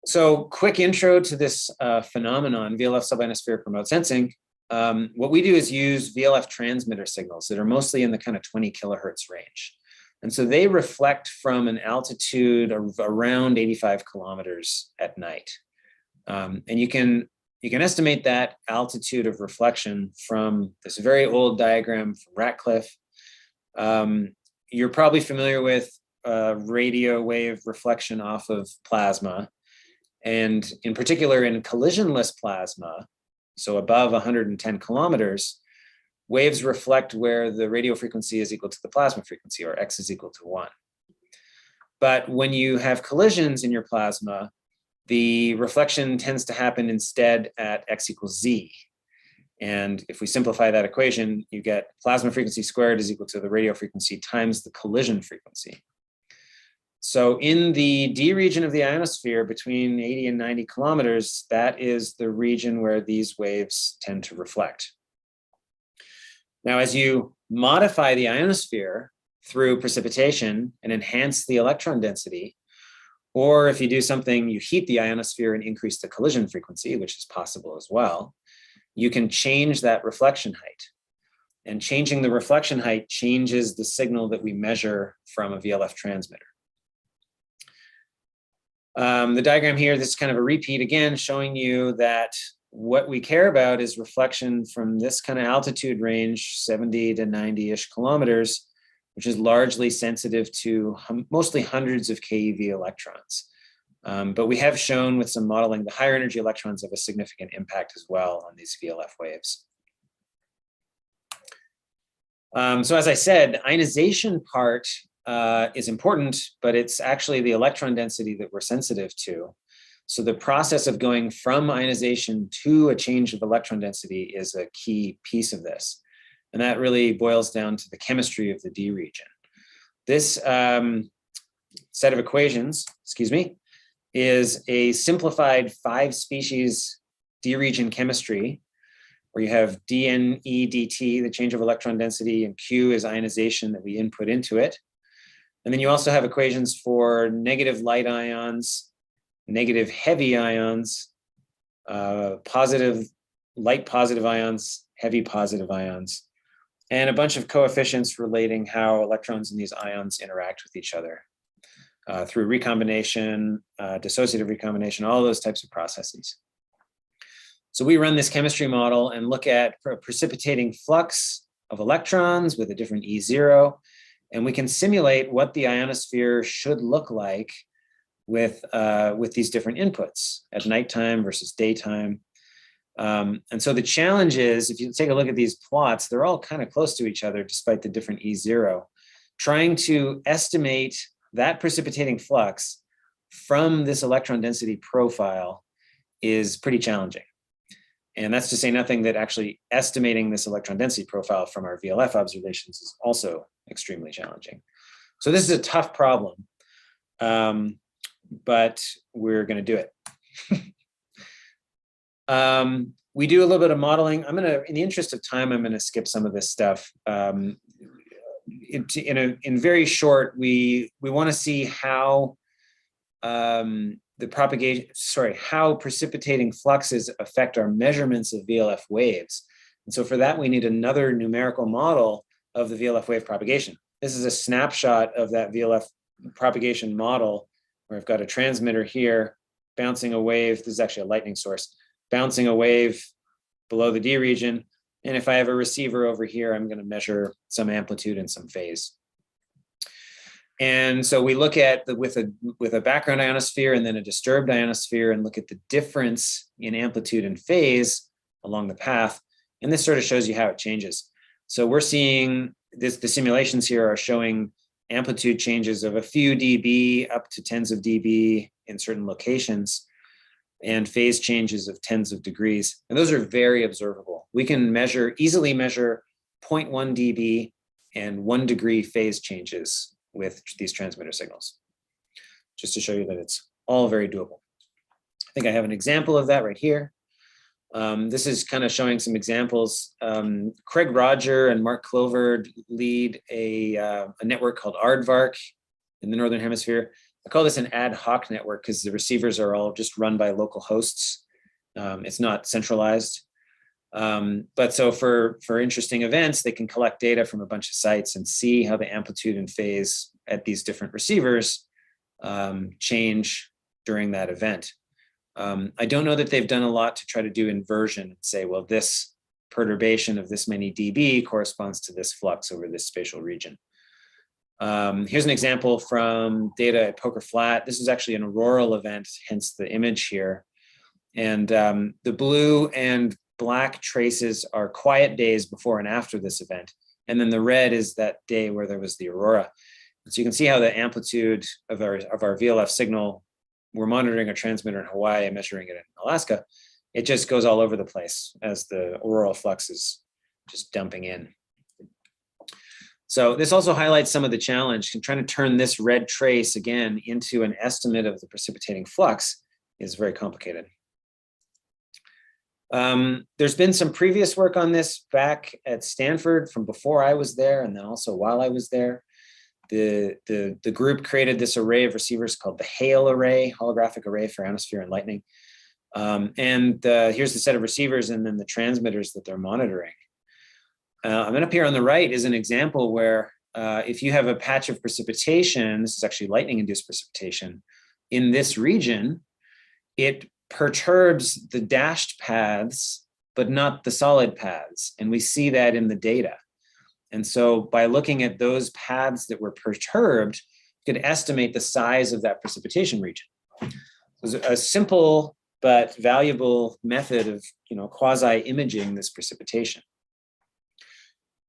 So quick intro to this phenomenon, VLF sub-ionospheric remote sensing. What we do is use VLF transmitter signals that are mostly in the kind of 20 kilohertz range. And so they reflect from an altitude of around 85 kilometers at night. And you can estimate that altitude of reflection from this very old diagram from Ratcliffe. You're probably familiar with radio wave reflection off of plasma. And in particular in collisionless plasma, so above 110 kilometers, waves reflect where the radio frequency is equal to the plasma frequency, or X is equal to 1. But when you have collisions in your plasma, the reflection tends to happen instead at X equals Z. And if we simplify that equation, you get plasma frequency squared is equal to the radio frequency times the collision frequency. So in the D region of the ionosphere between 80 and 90 kilometers, that is the region where these waves tend to reflect. Now, as you modify the ionosphere through precipitation and enhance the electron density, or if you do something, you heat the ionosphere and increase the collision frequency, which is possible as well, you can change that reflection height. And changing the reflection height changes the signal that we measure from a VLF transmitter. The diagram here, this is kind of a repeat again, showing you that what we care about is reflection from this kind of altitude range, 70 to 90-ish kilometers, which is largely sensitive to mostly hundreds of keV electrons. But we have shown with some modeling, the higher energy electrons have a significant impact as well on these VLF waves. So as I said, ionization part is important, but it's actually the electron density that we're sensitive to. So the process of going from ionization to a change of electron density is a key piece of this. And that really boils down to the chemistry of the D region. This set of equations, is a simplified 5-species D region chemistry, where you have dNe dt, the change of electron density, and Q is ionization that we input into it. And then you also have equations for negative light ions, negative heavy ions, positive light positive ions, heavy positive ions, and a bunch of coefficients relating how electrons in these ions interact with each other through recombination, dissociative recombination, all those types of processes. So we run this chemistry model and look at a precipitating flux of electrons with a different E0, and we can simulate what the ionosphere should look like with these different inputs at nighttime versus daytime. And so the challenge is, if you take a look at these plots, they're all kind of close to each other despite the different E0. Trying to estimate that precipitating flux from this electron density profile is pretty challenging. And that's to say nothing that actually estimating this electron density profile from our VLF observations is also extremely challenging. So this is a tough problem. but we're going to do it. We do a little bit of modeling. I'm going to, in the interest of time, I'm going to skip some of this stuff. In very short, we want to see how how precipitating fluxes affect our measurements of VLF waves. And so for that, we need another numerical model of the VLF wave propagation. This is a snapshot of that VLF propagation model, where I've got a transmitter here bouncing a wave. This is actually a lightning source, bouncing a wave below the D region. And if I have a receiver over here, I'm going to measure some amplitude and some phase. And so we look at with a background ionosphere and then a disturbed ionosphere and look at the difference in amplitude and phase along the path. And this sort of shows you how it changes. So we're seeing this, the simulations here are showing amplitude changes of a few dB up to tens of dB in certain locations, and phase changes of tens of degrees. And those are very observable. We can easily measure 0.1 dB and 1 degree phase changes with these transmitter signals, just to show you that it's all very doable. I think I have an example of that right here. This is kind of showing some examples. Craig Roger and Mark Clover lead a network called Aardvark in the Northern Hemisphere. I call this an ad hoc network because the receivers are all just run by local hosts. It's not centralized. But so for interesting events, they can collect data from a bunch of sites and see how the amplitude and phase at these different receivers change during that event. I don't know that they've done a lot to try to do inversion and say, well, this perturbation of this many dB corresponds to this flux over this spatial region. Here's an example from data at Poker Flat. This is actually an auroral event, hence the image here. And the blue and black traces are quiet days before and after this event. And then the red is that day where there was the aurora. And so you can see how the amplitude of our VLF signal, we're monitoring a transmitter in Hawaii and measuring it in Alaska. It just goes all over the place as the auroral flux is just dumping in. So this also highlights some of the challenge. And trying to turn this red trace again into an estimate of the precipitating flux is very complicated. There's been some previous work on this back at Stanford from before I was there, and then also while I was there. The group created this array of receivers called the HALE array, holographic array for ionosphere and lightning. Here's the set of receivers and then the transmitters that they're monitoring. And then up here on the right is an example where if you have a patch of precipitation, this is actually lightning-induced precipitation, in this region, it perturbs the dashed paths, but not the solid paths. And we see that in the data. And so by looking at those paths that were perturbed, you could estimate the size of that precipitation region. It was a simple but valuable method of quasi-imaging this precipitation.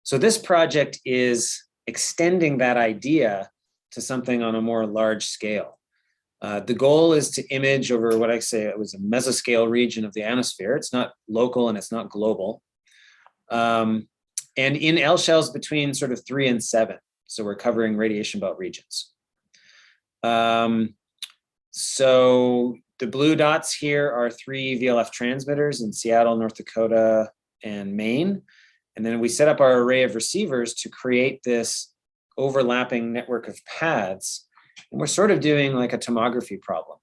So this project is extending that idea to something on a more large scale. The goal is to image over what I say it was a mesoscale region of the ionosphere. It's not local and it's not global. And in L shells between sort of 3 and 7. So we're covering radiation belt regions. So the blue dots here are 3 VLF transmitters in Seattle, North Dakota, and Maine. And then we set up our array of receivers to create this overlapping network of paths. And we're sort of doing like a tomography problem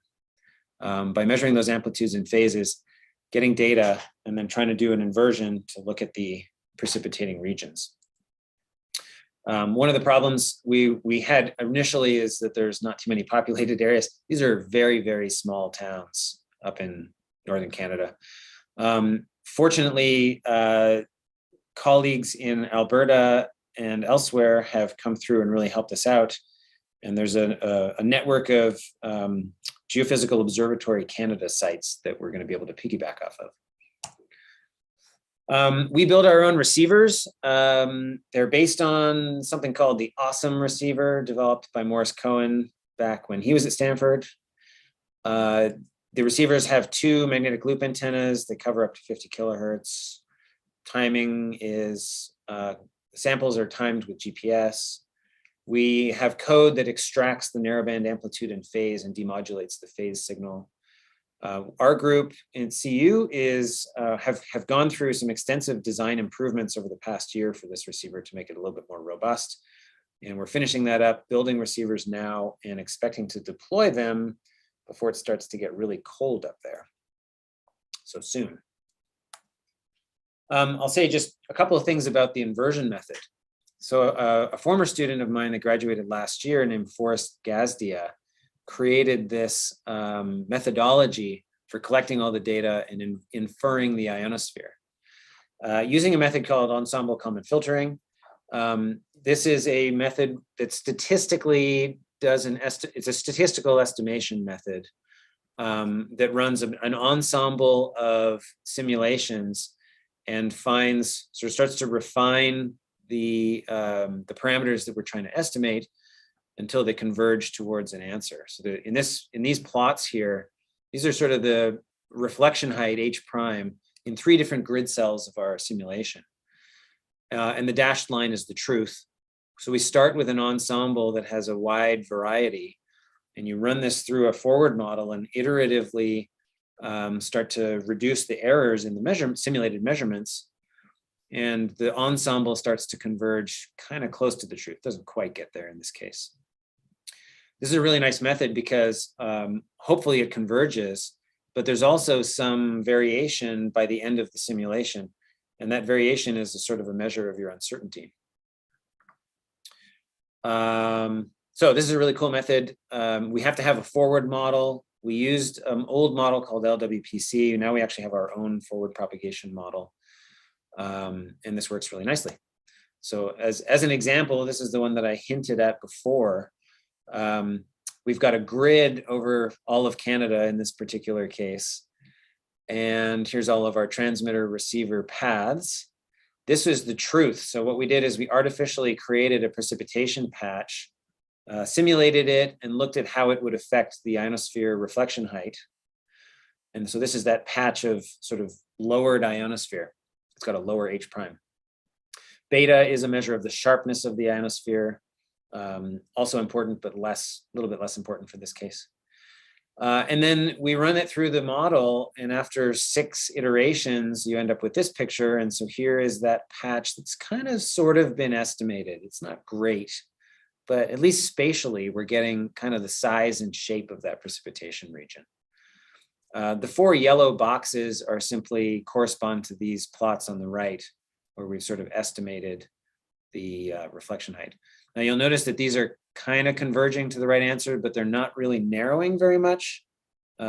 by measuring those amplitudes and phases, getting data, and then trying to do an inversion to look at the precipitating regions. One of the problems we had initially is that there's not too many populated areas. These are very, very small towns up in northern Canada. Fortunately, colleagues in Alberta and elsewhere have come through and really helped us out. And there's a network of Geophysical Observatory Canada sites that we're going to be able to piggyback off of. We build our own receivers. They're based on something called the Awesome receiver, developed by Morris Cohen back when he was at Stanford. The receivers have 2 magnetic loop antennas. They cover up to 50 kilohertz. Timing is, samples are timed with GPS. We have code that extracts the narrowband amplitude and phase and demodulates the phase signal. Our group in CU have gone through some extensive design improvements over the past year for this receiver to make it a little bit more robust. And we're finishing that up, building receivers now and expecting to deploy them before it starts to get really cold up there. So soon. I'll say just a couple of things about the inversion method. So a former student of mine that graduated last year named Forrest Gazdia created this methodology for collecting all the data and inferring the ionosphere. Using a method called ensemble common filtering. This is a method that statistically does it's a statistical estimation method that runs an ensemble of simulations and starts to refine the parameters that we're trying to estimate until they converge towards an answer. So in these plots here, these are sort of the reflection height H prime in 3 different grid cells of our simulation. And the dashed line is the truth. So we start with an ensemble that has a wide variety, and you run this through a forward model and iteratively start to reduce the errors in the simulated measurements. And the ensemble starts to converge kind of close to the truth. Doesn't quite get there in this case. This is a really nice method because hopefully it converges, but there's also some variation by the end of the simulation. And that variation is a sort of a measure of your uncertainty. So this is a really cool method. We have to have a forward model. We used an old model called LWPC. Now we actually have our own forward propagation model. And this works really nicely. So as an example, this is the one that I hinted at before. We've got a grid over all of Canada in this particular case. And here's all of our transmitter receiver paths. This is the truth. So what we did is we artificially created a precipitation patch, simulated it, and looked at how it would affect the ionosphere reflection height. And so this is that patch of sort of lowered ionosphere. It's got a lower H prime. Beta is a measure of the sharpness of the ionosphere. Also important, but a little bit less important for this case. And then we run it through the model, and after 6 iterations, you end up with this picture. And so here is that patch that's kind of sort of been estimated. It's not great, but at least spatially, we're getting kind of the size and shape of that precipitation region. The 4 yellow boxes are simply correspond to these plots on the right, where we've sort of estimated the reflection height. Now you'll notice that these are kind of converging to the right answer, but they're not really narrowing very much.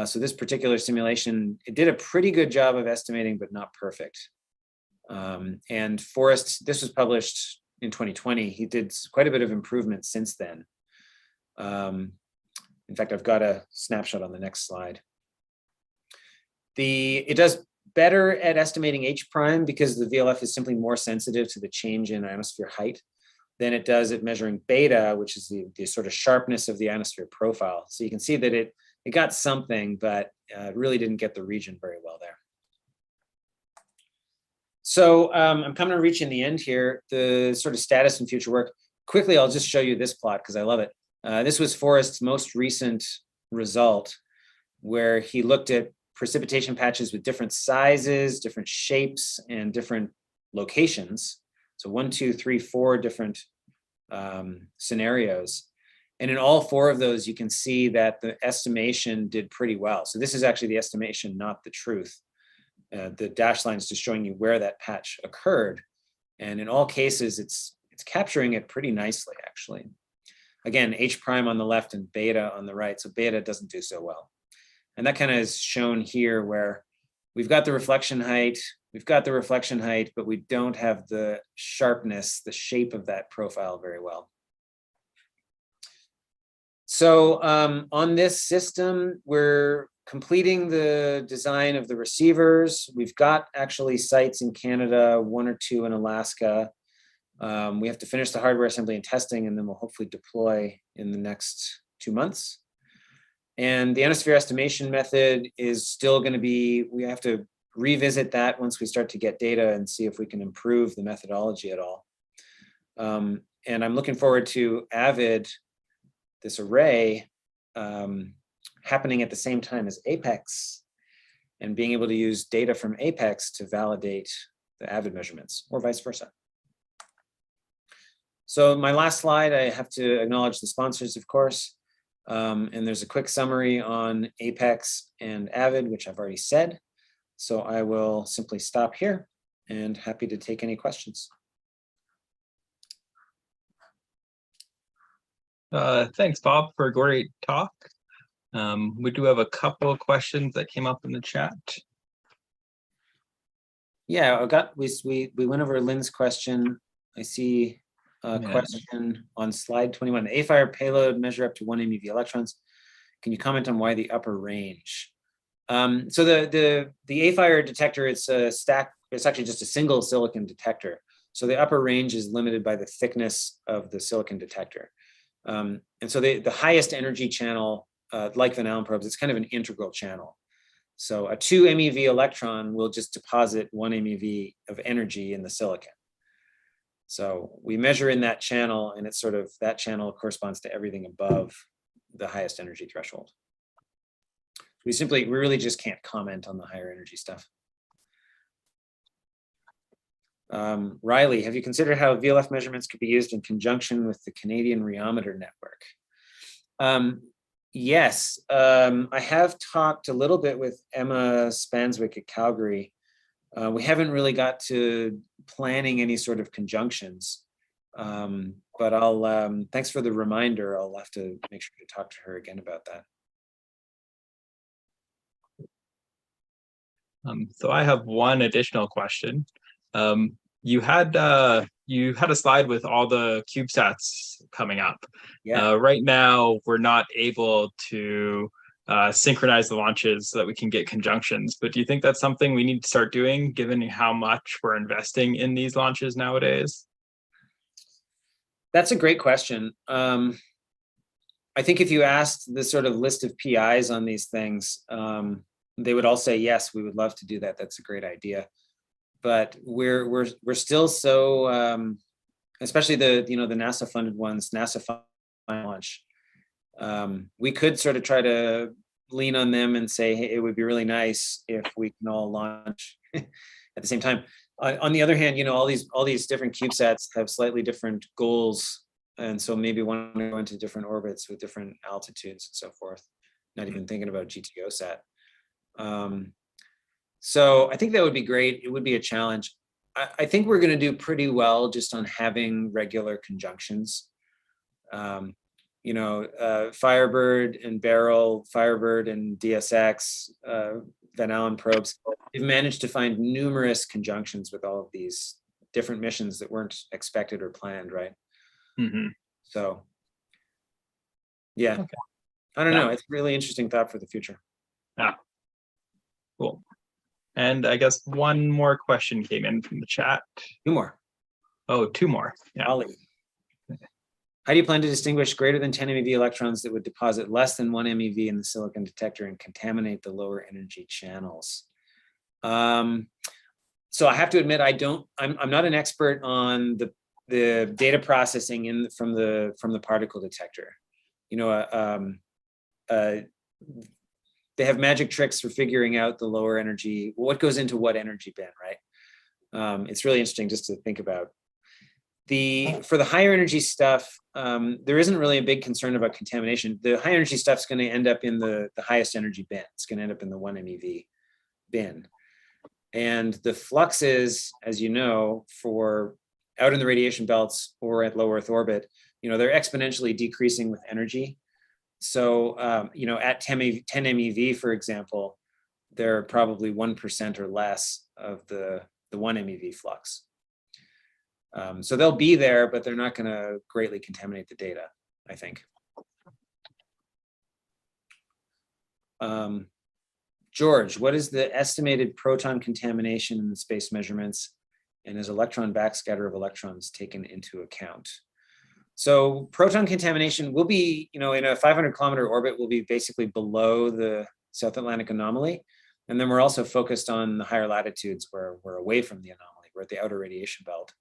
So this particular simulation, it did a pretty good job of estimating, but not perfect. And Forrest, this was published in 2020. He did quite a bit of improvement since then. In fact, I've got a snapshot on the next slide. It does better at estimating H prime because the VLF is simply more sensitive to the change in ionosphere height than it does at measuring beta, which is the sort of sharpness of the ionosphere profile. So you can see that it got something, but really didn't get the region very well there. So I'm coming to reaching the end here, the sort of status and future work. Quickly, I'll just show you this plot because I love it. This was Forrest's most recent result, where he looked at precipitation patches with different sizes, different shapes, and different locations. So 1, 2, 3, 4 different scenarios. And in all 4 of those, you can see that the estimation did pretty well. So this is actually the estimation, not the truth. The dashed line is just showing you where that patch occurred. And in all cases, it's capturing it pretty nicely, actually. Again, H prime on the left and beta on the right. So beta doesn't do so well. And that kind of is shown here where we've got the reflection height, but we don't have the sharpness, the shape of that profile very well. So on this system, we're completing the design of the receivers. We've got actually sites in Canada, 1 or 2 in Alaska. We have to finish the hardware assembly and testing, and then we'll hopefully deploy in the next 2 months. And the ionosphere estimation method is still going to be, we have to revisit that once we start to get data and see if we can improve the methodology at all. And I'm looking forward to AVID, this array, happening at the same time as APEX, and being able to use data from APEX to validate the AVID measurements, or vice versa. So my last slide, I have to acknowledge the sponsors, of course. And there's a quick summary on APEX and AVID, which I've already said. So I will simply stop here and happy to take any questions. Thanks, Bob, for a great talk. We do have a couple of questions that came up in the chat. Yeah, we went over Lynn's question. I see a question on slide 21. The AFIRE payload measure up to 1 MeV electrons. Can you comment on why the upper range? So the AFIRE detector, it's a stack. It's actually just a single silicon detector. So the upper range is limited by the thickness of the silicon detector. And so the highest energy channel, like Van Allen probes, it's kind of an integral channel. So a 2 MeV electron will just deposit 1 MeV of energy in the silicon. So we measure in that channel, and it's sort of, that channel corresponds to everything above the highest energy threshold. We really just can't comment on the higher energy stuff. Riley, have you considered how VLF measurements could be used in conjunction with the Canadian rheometer network? Yes, I have talked a little bit with Emma Spanswick at Calgary. We haven't really got to planning any sort of conjunctions, but I'll, thanks for the reminder. I'll have to make sure to talk to her again about that. So I have one additional question. You had a slide with all the CubeSats coming up. Yeah. Right now, we're not able to synchronize the launches so that we can get conjunctions. But do you think that's something we need to start doing, given how much we're investing in these launches nowadays? That's a great question. I think if you asked the sort of list of PIs on these things, they would all say, yes, we would love to do that. That's a great idea. But we're still so, especially the NASA funded ones, NASA launch. We could sort of try to lean on them and say, hey, it would be really nice if we can all launch at the same time. On the other hand, all these different CubeSats have slightly different goals, and so maybe want to go into different orbits with different altitudes and so forth. Not even thinking about GTOSat. So I think that would be great. It would be a challenge. I think we're going to do pretty well just on having regular conjunctions. Firebird and Beryl, Firebird and DSX, Van Allen probes, they've managed to find numerous conjunctions with all of these different missions that weren't expected or planned, right? Mm-hmm. So, yeah, okay. I don't know. It's a really interesting thought for the future. Yeah, cool. And I guess one more question came in from the chat. Two more. Oh, two more. Yeah. Ollie. How do you plan to distinguish greater than 10 MeV electrons that would deposit less than 1 MeV in the silicon detector and contaminate the lower energy channels? So I have to admit, I'm not an expert on the data processing from the particle detector. They have magic tricks for figuring out the lower energy, what goes into what energy bin, right? It's really interesting just to think about. For the higher energy stuff, there isn't really a big concern about contamination. The high energy stuff is going to end up in the highest energy bin. It's going to end up in the 1 MeV bin. And the fluxes, as you know, for out in the radiation belts or at low Earth orbit, they're exponentially decreasing with energy. So, at 10 MeV, for example, they're probably 1% or less of the 1 MeV flux. So they'll be there, but they're not going to greatly contaminate the data, I think. George, what is the estimated proton contamination in the space measurements, and is electron backscatter of electrons taken into account? So proton contamination will be, in a 500-kilometer orbit, will be basically below the South Atlantic anomaly. And then we're also focused on the higher latitudes where we're away from the anomaly. We're at the outer radiation belt.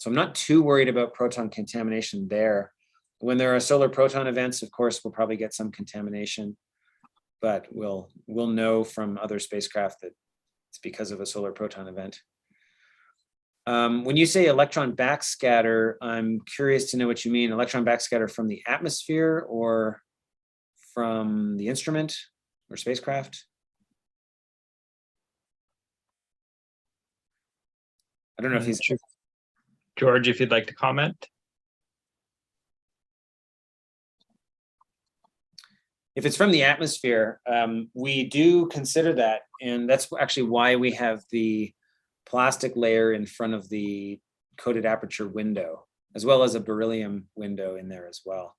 So I'm not too worried about proton contamination there. When there are solar proton events, of course, we'll probably get some contamination, but we'll know from other spacecraft that it's because of a solar proton event. When you say electron backscatter, I'm curious to know what you mean. Electron backscatter from the atmosphere or from the instrument or spacecraft? I don't know if he's... George, if you'd like to comment. If it's from the atmosphere, we do consider that. And that's actually why we have the plastic layer in front of the coated aperture window, as well as a beryllium window in there as well.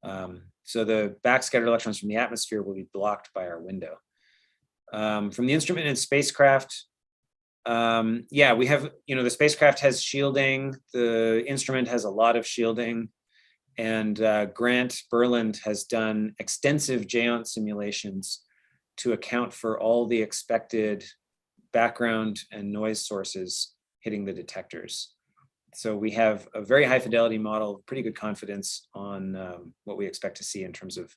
So the backscattered electrons from the atmosphere will be blocked by our window. From the instrument and spacecraft, yeah, we have, the spacecraft has shielding, the instrument has a lot of shielding, and Grant Berland has done extensive Géant simulations to account for all the expected background and noise sources hitting the detectors. So we have a very high fidelity model, pretty good confidence on what we expect to see in terms of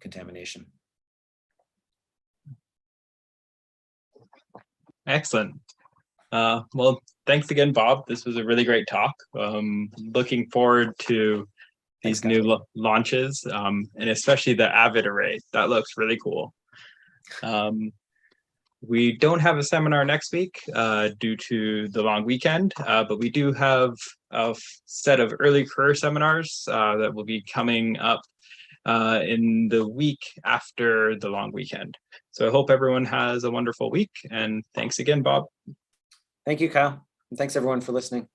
contamination. Excellent. Well, thanks again, Bob. This was a really great talk. Looking forward to these new launches, and especially the Avid array. That looks really cool. We don't have a seminar next week due to the long weekend, but we do have a set of early career seminars that will be coming up in the week after the long weekend. So I hope everyone has a wonderful week, and thanks again, Bob. Thank you, Kyle. And thanks everyone for listening.